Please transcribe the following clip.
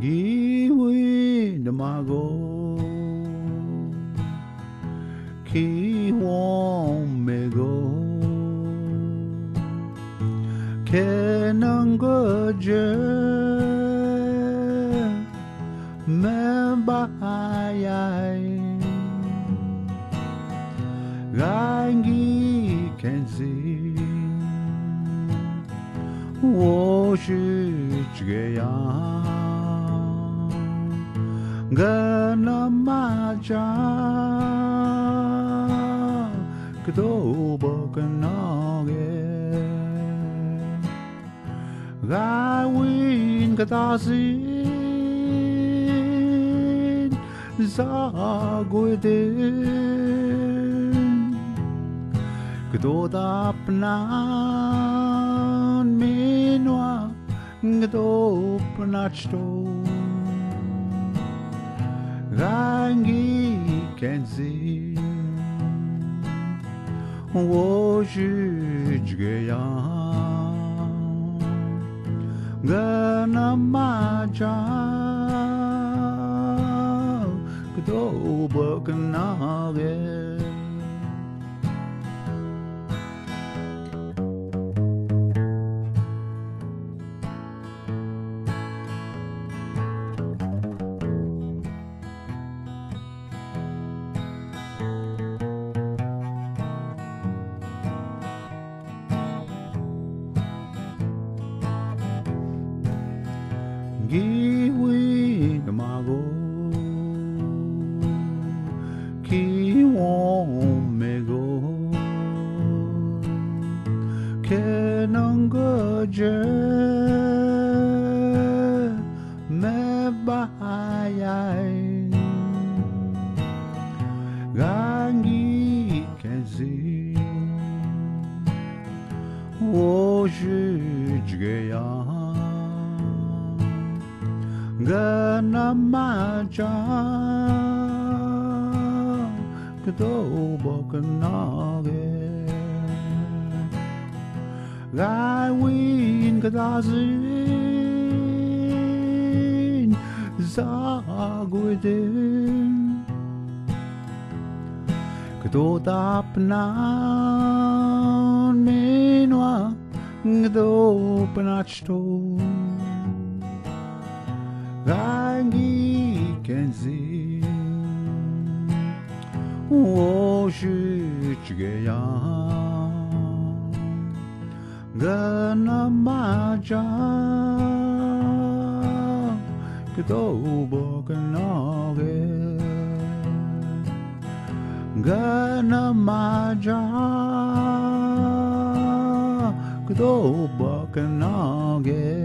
Giwi namago ki won me go kenanga je me bayai rangi kenzi wo shi ya gana maja kdo bakanaage gawin katasin zagwedin kdo dapnan minwa kdo pnachto rangi kenzi wo ya gana maja kdo bakanaage Giwi namago ki won me go kenanga je me bayai rangi kenzi wo ya gana maja kdo bakanaage gawin katasin zagwedin kdo dapnan minwa kdo pnachto rangi kenzi wo ya gana maja kdo bakanaage gana maja kdo bakanaage